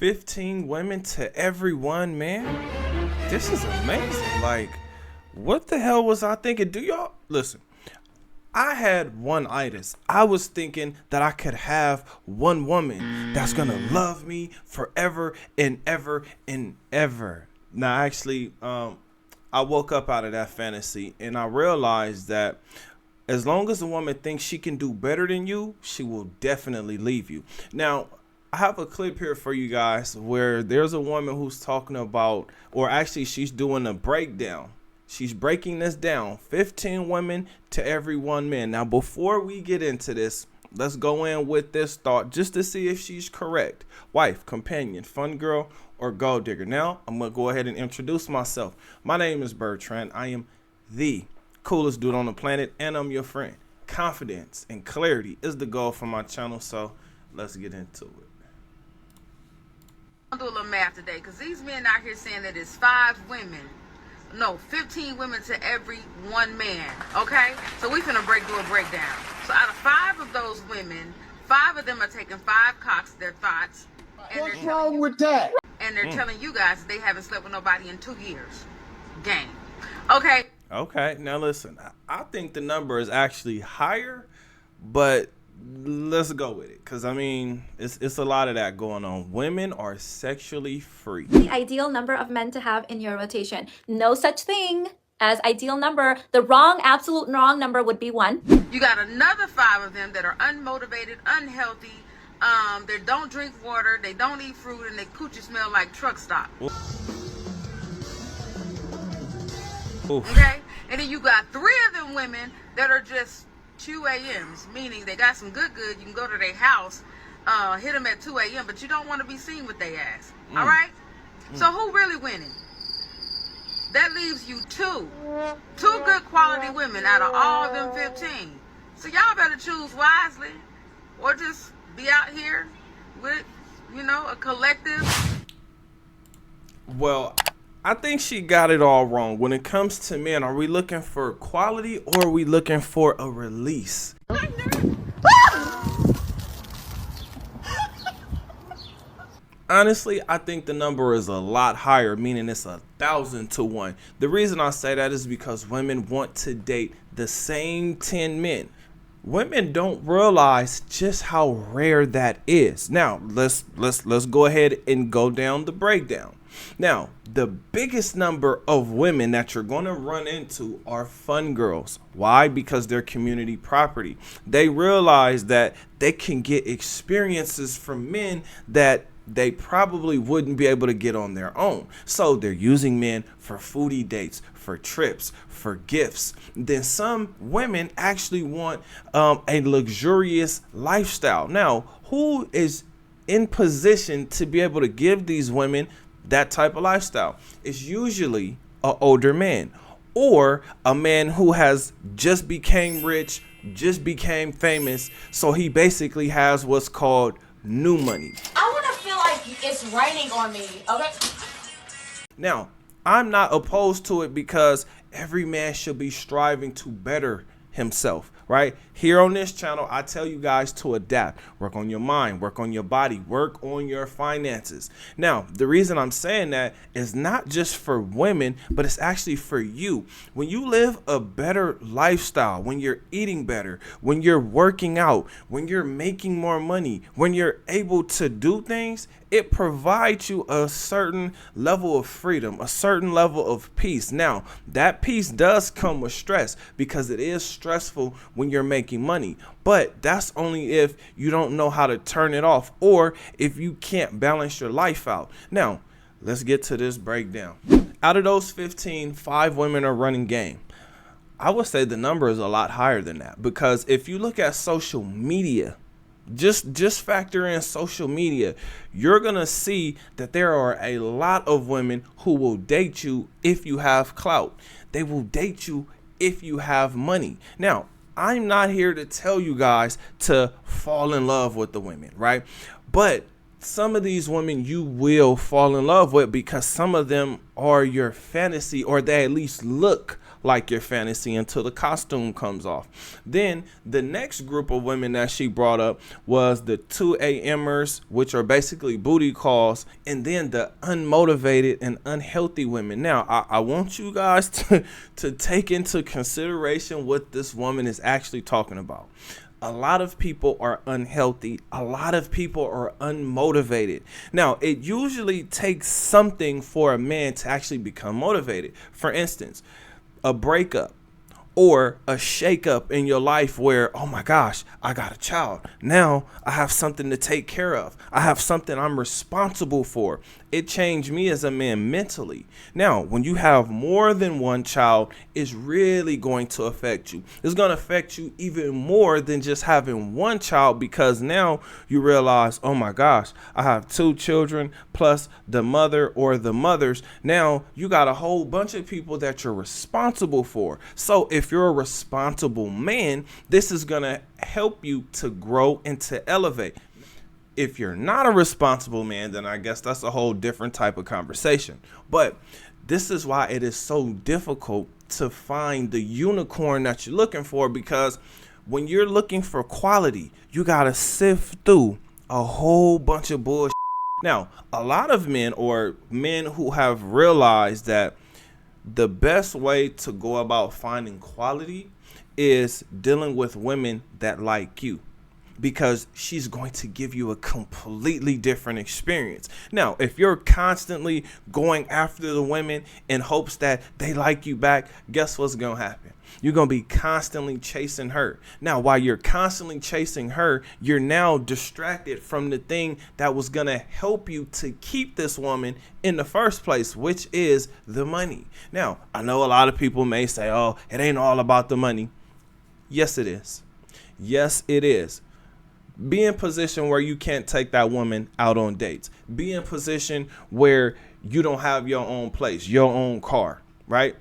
15 women to every one man? This is amazing. Like, what the hell was I thinking? Do y'all listen? I had one itis. I was thinking that I could have one woman that's gonna love me forever and ever and ever. Now, actually, I woke up out of that fantasy and I realized that as long as a woman thinks she can do better than you, she will definitely leave you. Now, I have a clip here for you guys where there's a woman who's talking about, or actually she's doing a breakdown. She's breaking this down, 15 women to every one man. Now, before we get into this, let's go in with this thought just to see if she's correct. Wife, companion, fun girl, or gold digger. Now, I'm going to go ahead and introduce myself. My name is Bertrand. I am the coolest dude on the planet, and I'm your friend. Confidence and clarity is the goal for my channel, so let's get into it. I'll do a little math today, because these men out here saying that it's 15 women to every one man, okay? So we finna do a breakdown. So out of 5 of those women, 5 of them are taking 5 cocks, their thoughts. What's wrong with that? And they're telling you guys that they haven't slept with nobody in 2 years. Game. Okay. Okay, now listen, I think the number is actually higher, but let's go with it, because I mean it's a lot of that going on. Women are sexually free. The ideal number of men to have in your rotation. No such thing as ideal number. The wrong, absolute wrong number would be 1. You got another 5 of them that are unmotivated, unhealthy. They don't drink water, they don't eat fruit, and they coochie smell like truck stop. Oof. Okay, and then you got 3 of them women that are just 2 a.m.s, meaning they got some good. You can go to their house, hit them at 2 a.m., but you don't want to be seen with their ass. All right? So who really winning? That leaves you 2 good quality women out of all them 15. So y'all better choose wisely, or just be out here with, a collective. Well, I think she got it all wrong. When it comes to men, are we looking for quality or are we looking for a release? Honestly, I think the number is a lot higher, meaning it's 1,000 to 1. The reason I say that is because women want to date the same 10 men. Women don't realize just how rare that is. Now, let's go ahead and go down the breakdown. Now, the biggest number of women that you're going to run into are fun girls. Why? Because they're community property. They realize that they can get experiences from men that they probably wouldn't be able to get on their own. So they're using men for foodie dates, for trips, for gifts. Then some women actually want a luxurious lifestyle. Now, who is in position to be able to give these women that type of lifestyle? It's usually an older man or a man who has just became rich, just became famous. So he basically has what's called new money. I want to feel like it's raining on me, okay? Now, I'm not opposed to it because every man should be striving to better himself, right? Here on this channel, I tell you guys to adapt, work on your mind, work on your body, work on your finances. Now, the reason I'm saying that is not just for women, but it's actually for you. When you live a better lifestyle, when you're eating better, when you're working out, when you're making more money, when you're able to do things, it provides you a certain level of freedom, a certain level of peace. Now, that peace does come with stress because it is stressful when you're making money, but that's only if you don't know how to turn it off or if you can't balance your life out. Now, let's get to this breakdown. Out of those 15, 5 women are running game. I would say the number is a lot higher than that because if you look at social media, just factor in social media, you're gonna see that there are a lot of women who will date you if you have clout. They will date you if you have money. Now, I'm not here to tell you guys to fall in love with the women, right? But some of these women you will fall in love with because some of them are your fantasy, or they at least look like your fantasy until the costume comes off. Then the next group of women that she brought up was the 2 a.m.ers, which are basically booty calls, and then the unmotivated and unhealthy women. Now, I want you guys to take into consideration what this woman is actually talking about. A lot of people are unhealthy. A lot of people are unmotivated. Now, it usually takes something for a man to actually become motivated. For instance, a breakup or a shakeup in your life where, oh my gosh, I got a child. Now I have something to take care of. I have something I'm responsible for. It changed me as a man mentally. Now, when you have more than one child, it's really going to affect you. It's going to affect you even more than just having one child, because now you realize, oh my gosh, I have 2 children plus the mother or the mothers. Now you got a whole bunch of people that you're responsible for. So if you're a responsible man, this is going to help you to grow and to elevate. If you're not a responsible man, then I guess that's a whole different type of conversation. But this is why it is so difficult to find the unicorn that you're looking for, because when you're looking for quality, you got to sift through a whole bunch of bullshit. Now, a lot of men, or men who have realized that the best way to go about finding quality is dealing with women that like you, because she's going to give you a completely different experience. Now, if you're constantly going after the women in hopes that they like you back, guess what's going to happen? You're going to be constantly chasing her. Now, while you're constantly chasing her, you're now distracted from the thing that was going to help you to keep this woman in the first place, which is the money. Now, I know a lot of people may say, oh, it ain't all about the money. Yes, it is. Yes, it is. Be in position where you can't take that woman out on dates. Be in position where you don't have your own place, your own car, right?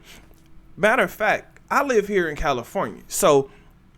Matter of fact, I live here in California. So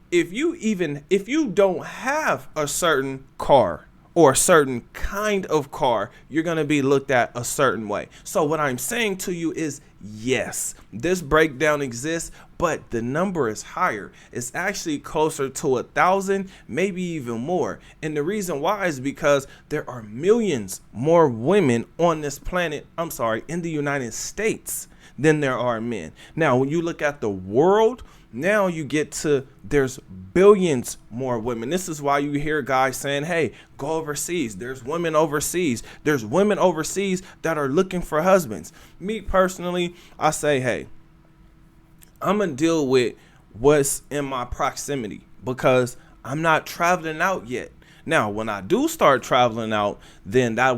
if you don't have a certain car or a certain kind of car, you're going to be looked at a certain way. So what I'm saying to you is, yes, this breakdown exists, but the number is higher. It's actually closer to 1,000, maybe even more. And the reason why is because there are millions more women on this planet, in the United States, than there are men. Now, when you look at the world, now you get to, there's billions more women. This is why you hear guys saying, hey, go overseas. There's women overseas. There's women overseas that are looking for husbands. Me personally, I say, hey, I'm going to deal with what's in my proximity, because I'm not traveling out yet. Now, when I do start traveling out, then that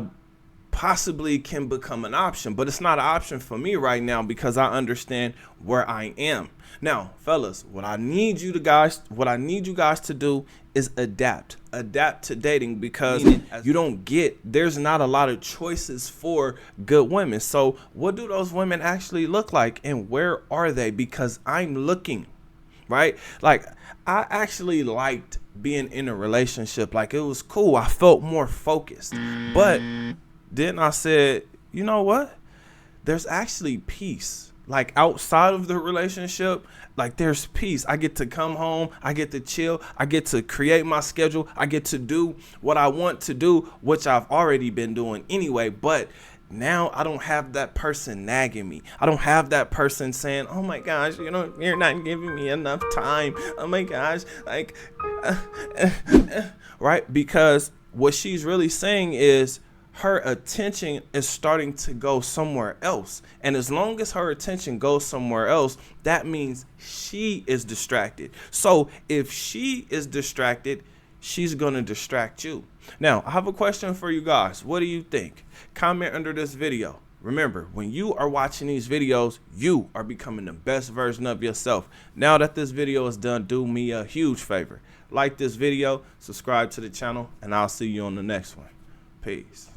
possibly can become an option, but it's not an option for me right now because I understand where I am. Now, fellas, what I need you guys to do is adapt to dating, because there's not a lot of choices for good women. So what do those women actually look like, and where are they? Because I'm looking, right? Like, I actually liked being in a relationship. Like, it was cool. I felt more focused, but then I said, you know what? There's actually peace. Like, outside of the relationship, like, there's peace. I get to come home. I get to chill. I get to create my schedule. I get to do what I want to do, which I've already been doing anyway. But now I don't have that person nagging me. I don't have that person saying, oh my gosh, you're not giving me enough time. Oh my gosh, like, right? Because what she's really saying is, her attention is starting to go somewhere else. And as long as her attention goes somewhere else, that means she is distracted. So if she is distracted, she's going to distract you. Now, I have a question for you guys. What do you think? Comment under this video. Remember, when you are watching these videos, you are becoming the best version of yourself. Now that this video is done, do me a huge favor. Like this video, subscribe to the channel, and I'll see you on the next one. Peace.